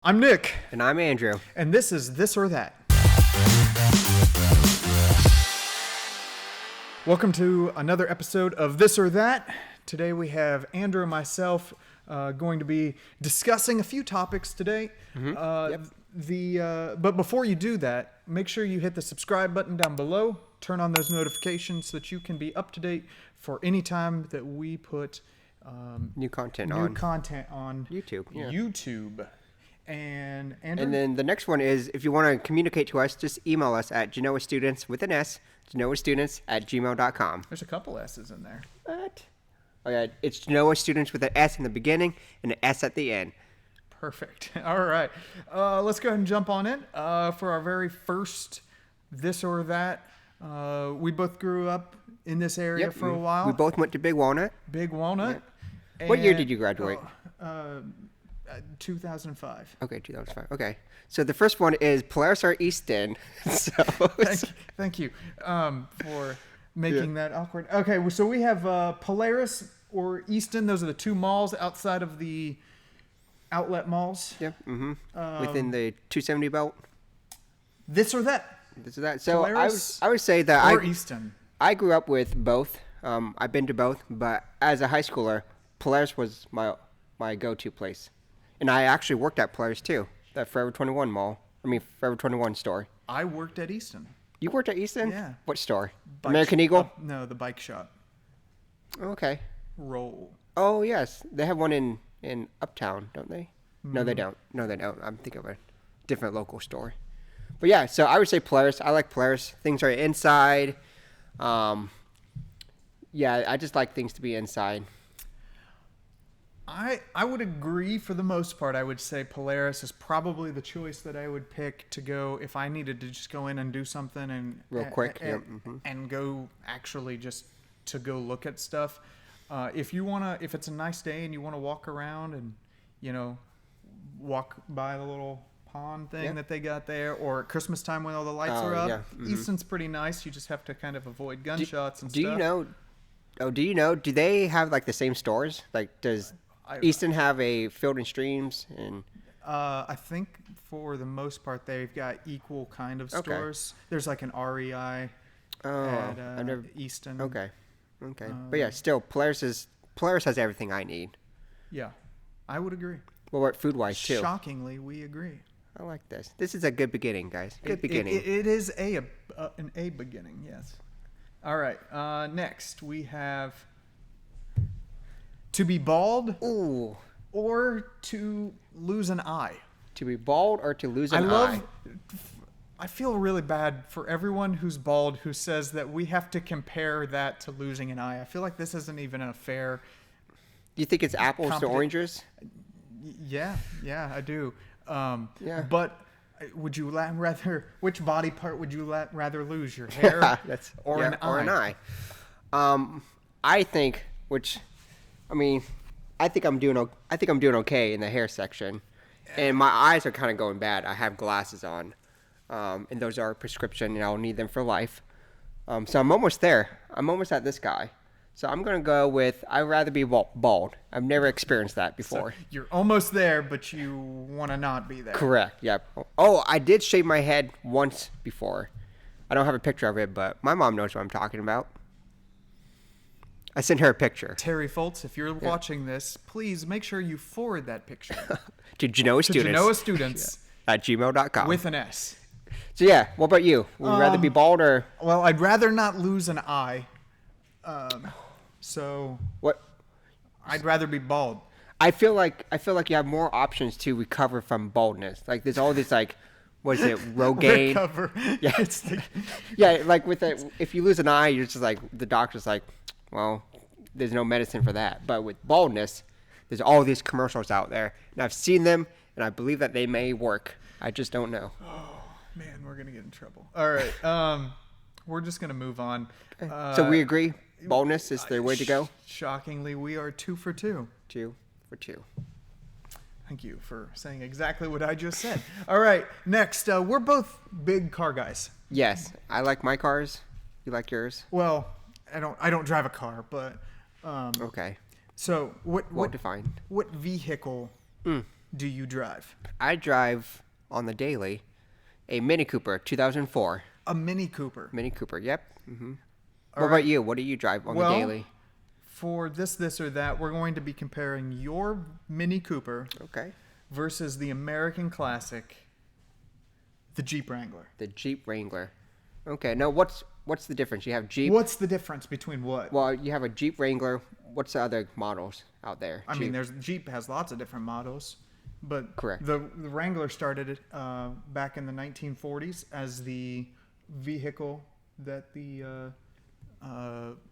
I'm Nick. And I'm Andrew. And this is This or That. Welcome to another episode of This or That. Today we have Andrew and myself going to be discussing a few topics today. But before you do that, make sure you hit the subscribe button down below. Turn on those notifications so that you can be up to date for any time that we put new content on YouTube. Yeah. YouTube. And Andrew? And then the next one is, if you want to communicate to us, just email us at genoastudents with an S, genoastudents@gmail.com. There's a couple S's in there. What? Oh yeah, it's Genoa Students with an S in the beginning and an S at the end. Perfect. All right. Let's go ahead and jump on in. For our very first This or That, we both grew up in this area for a while. We both went to Big Walnut. Big Walnut. Yep. What year did you graduate? 2005. Okay, 2005. Okay. So the first one is Polaris or Easton. Thank you for making that awkward. Okay, so we have Polaris or Easton. Those are the two malls outside of the outlet malls. Yep. Within the 270 belt. This or that. This or that. So Polaris I would say that or Easton. I grew up with both. I've been to both, but as a high schooler, Polaris was my go-to place. And I actually worked at Polaris too, that Forever 21 Forever 21 store. I worked at Easton. You worked at Easton? Yeah. What store? American Eagle? No, the bike shop. Okay. Roll. Oh, yes. They have one in Uptown, don't they? No, they don't. I'm thinking of a different local store. But yeah, so I would say Polaris. I like Polaris. Things are inside. Yeah, I just like things to be inside. I would agree for the most part. I would say Polaris is probably the choice that I would pick to go if I needed to just go in and do something and real quick and go actually just to go look at stuff. If it's a nice day and you want to walk around and walk by the little pond thing that they got there, or at Christmas time when all the lights are up, Easton's pretty nice. You just have to kind of avoid gunshots and stuff. Do you know? Do they have like the same stores? Like does Easton have a Field and Streams and? I think for the most part they've got equal kind of stores. There's like an REI at Easton. Okay. But yeah, still Polaris has everything I need. Yeah, I would agree. Well, what food wise too? Shockingly, we agree. I like this. This is a good beginning, guys. Good beginning. It is an A beginning. Yes. All right. Next we have. To be bald, or to lose an eye. To be bald or to lose an eye. I feel really bad for everyone who's bald who says that we have to compare that to losing an eye. I feel like this isn't even a fair. You think it's apples to oranges? Yeah, I do. Yeah. But would you rather? Which body part would you rather lose? Your hair or an eye? Or an eye. I think I'm doing okay in the hair section, and my eyes are kind of going bad. I have glasses on, and those are prescription, and I'll need them for life. So I'm almost there. I'm almost at this guy. So I'm gonna go with I'd rather be bald. I've never experienced that before. So you're almost there, but you want to not be there. Correct. Yep. Oh, I did shave my head once before. I don't have a picture of it, but my mom knows what I'm talking about. I sent her a picture. Terry Foltz, if you're watching this, please make sure you forward that picture. to Genoa Students. To Genoa Students. At gmail.com. With an S. So yeah, what about you? Would you rather be bald or? Well, I'd rather not lose an eye. So. What? I'd rather be bald. I feel like you have more options to recover from baldness. Like there's all this what is it, Rogaine? Recover. Yeah. Yeah, like if you lose an eye, you're just like, the doctor's like, well, there's no medicine for that. But with baldness, there's all these commercials out there. And I've seen them, and I believe that they may work. I just don't know. Oh, man, we're going to get in trouble. All right. We're just going to move on. So we agree? Baldness is the way to go? Shockingly, we are 2 for 2. 2 for 2. Thank you for saying exactly what I just said. All right, next, we're both big car guys. Yes, I like my cars. You like yours? Well, I don't drive a car, but okay. So what defined? What vehicle do you drive? I drive on the daily a Mini Cooper 2004. A Mini Cooper. Mini Cooper, yep. Mm-hmm. All What right. about you? What do you drive on the daily? For this, or that, we're going to be comparing your Mini Cooper Okay. versus the American classic, the Jeep Wrangler. The Jeep Wrangler. Okay. Now, what's the difference? You have Jeep. What's the difference between what? Well, you have a Jeep Wrangler. What's the other models out there? I mean, Jeep has lots of different models, but Correct. The Wrangler started back in the 1940s as the vehicle that the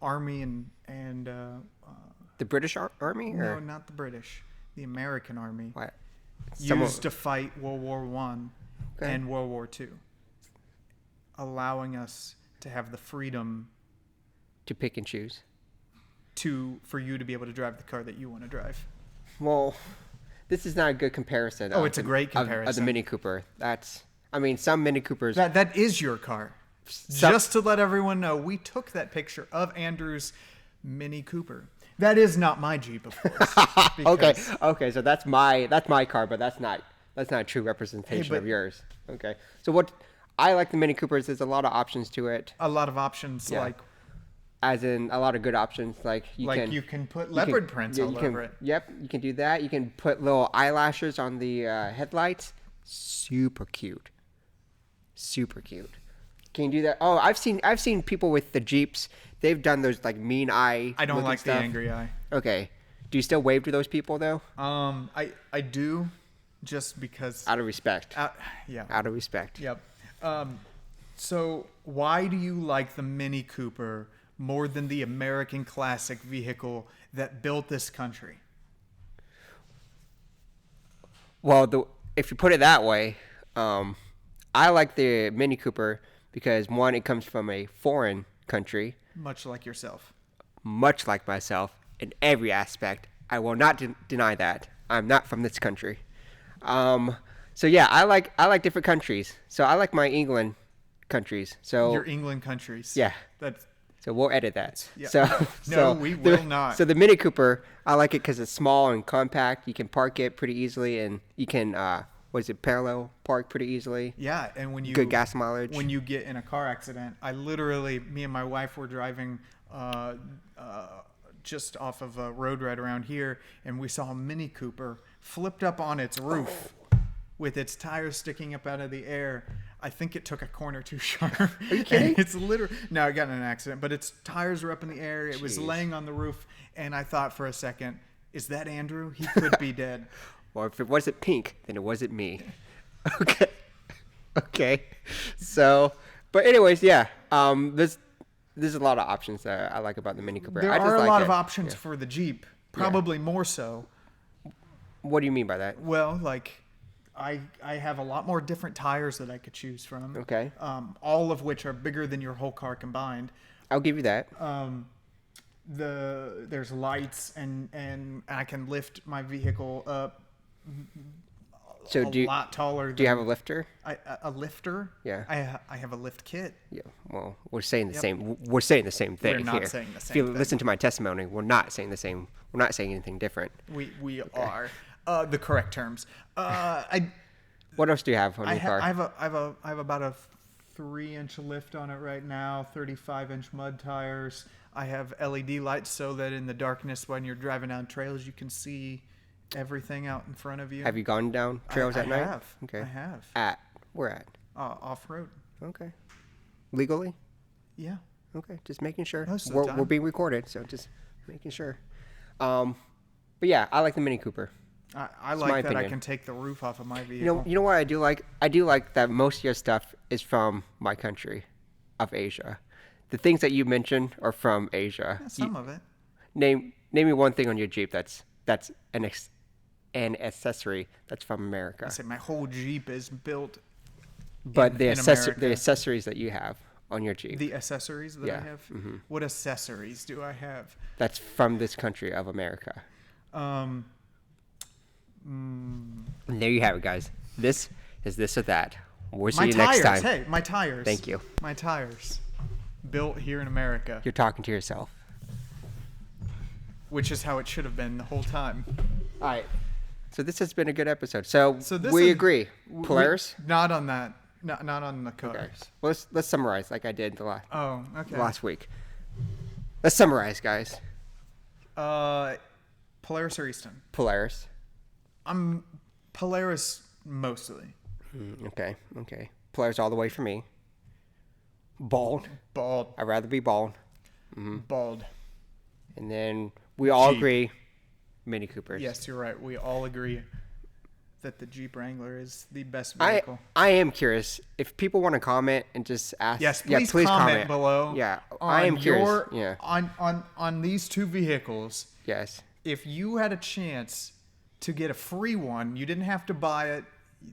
Army and the British Army? no, Or not the British, the American Army what? used to fight World War One Okay. and World War Two, allowing us to have the freedom To pick and choose. for you to be able to drive the car that you want to drive. Well, this is not a good comparison. Oh, of it's a the- great of the comparison. Mini Cooper. Some Mini Coopers. That is your car. Just to let everyone know, we took that picture of Andrew's Mini Cooper. That is not my Jeep, of course. Okay. because- Okay. So that's my car, but that's not a true representation but- of yours. Okay. So what I like the Mini Coopers. There's a lot of options to it, A lot of options, Yeah. like as in a lot of good options. Like you can put leopard prints all over it. Yep. You can do that. You can put little eyelashes on the headlights. Super cute. Super cute. Can you do that? Oh, I've seen people with the Jeeps. They've done those like mean eye. I don't looking like stuff. the angry eye. Okay. Do you still wave to those people though? I do, just because. Out of respect. Yeah. Out of respect. Yep. So why do you like the Mini Cooper more than the American classic vehicle that built this country? Well, if you put it that way, I like the Mini Cooper because one, it comes from a foreign country, Much like yourself. much like myself in every aspect. I will not deny that. I'm not from this country. So yeah, I like different countries. So I like my England countries. So Your England countries. yeah. That's So we'll edit that. Yeah. So No, we will not. So the Mini Cooper, I like it because it's small and compact. You can park it pretty easily, and you can parallel park pretty easily. yeah, and when you Good gas mileage. when you get in a car accident, me and my wife were driving just off of a road right around here, and we saw a Mini Cooper flipped up on its roof with its tires sticking up out of the air. I think it took a corner too sharp. Are you kidding? It's literally no, it got in an accident, but its tires were up in the air. It was Jeez. laying on the roof, and I thought for a second, "Is that Andrew? He could be dead." Or if it wasn't pink, then it wasn't me. Okay. Okay. So, but anyways, yeah. There's a lot of options that I like about the Mini Cooper. There I just are a like lot it. of options Yeah. for the Jeep, probably more so. What do you mean by that? Well, like I have a lot more different tires that I could choose from. Okay. All of which are bigger than your whole car combined. I'll give you that. There's lights and I can lift my vehicle up So a lot taller. do you have a lifter? A lifter? Yeah. I have a lift kit. Yeah. Well, we're saying the same. We're saying the same thing. We're not here. saying the If same you thing. listen to my testimony, we're not saying the same. We're not saying anything different. We are the correct terms. What else do you have on your car? I have about a 3-inch lift on it right now, 35-inch mud tires. I have LED lights so that in the darkness when you're driving down trails, you can see everything out in front of you. Have you gone down trails at night? I have. Okay. I have. Where at? Off-road. Okay. Legally? Yeah. Okay. Just making sure. Most of the We're time. being recorded, so just making sure. But yeah, I like the Mini Cooper. I my like that I opinion. can take the roof off of my vehicle. You know what I do like? I do like that most of your stuff is from my country of Asia. The things that you mentioned are from Asia. Yeah, some of it. Name me one thing on your Jeep that's an accessory that's from America. I say my whole Jeep is built. But the in America. accessories that you have on your Jeep, The accessories that I Yeah, have. What accessories do I have? that's from this country of America. And there you have it, guys. This is this or that. We'll see My you tires. next time. Hey, my tires. Thank you. My tires. Built here in America, You're talking to yourself. which is how it should have been the whole time. All right. So this has been a good episode. So this we is- agree. Polaris. Not on that. Not on the cars. Okay. Well, let's summarize like I did Oh, okay. last week. Let's summarize, guys. Polaris or Easton? Polaris. I'm Polaris mostly. Okay. Polaris all the way for me. Bald. Bald. I'd rather be bald. Bald. And then we all Jeep. agree, Mini Coopers. Yes, you're right. We all agree that the Jeep Wrangler is the best I vehicle. am curious if people want to comment and just ask. Yes, please comment below. Yeah, on I am curious. Yeah. On these two vehicles. Yes. If you had a chance to get a free one, you didn't have to buy it,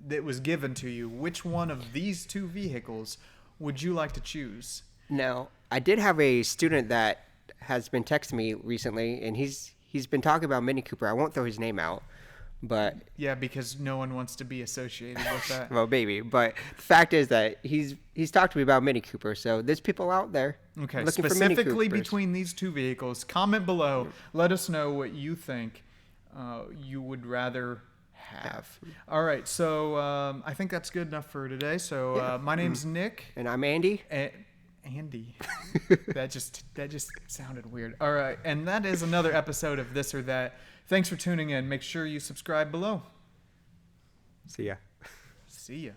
that was given to you, which one of these two vehicles would you like to choose? Now, I did have a student that has been texting me recently, and he's been talking about Mini Cooper. I won't throw his name out, but Yeah, because no one wants to be associated with that. well, maybe. But the fact is that he's talked to me about Mini Cooper. So there's people out there Okay, looking for Mini specifically Coopers. between these two vehicles, comment below. Let us know what you think you would rather have. All right, so I think that's good enough for today. So my name's Nick. And I'm Andy. Andy. that just sounded weird. All right, and that is another episode of This or That. Thanks for tuning in. Make sure you subscribe below. See ya. See ya.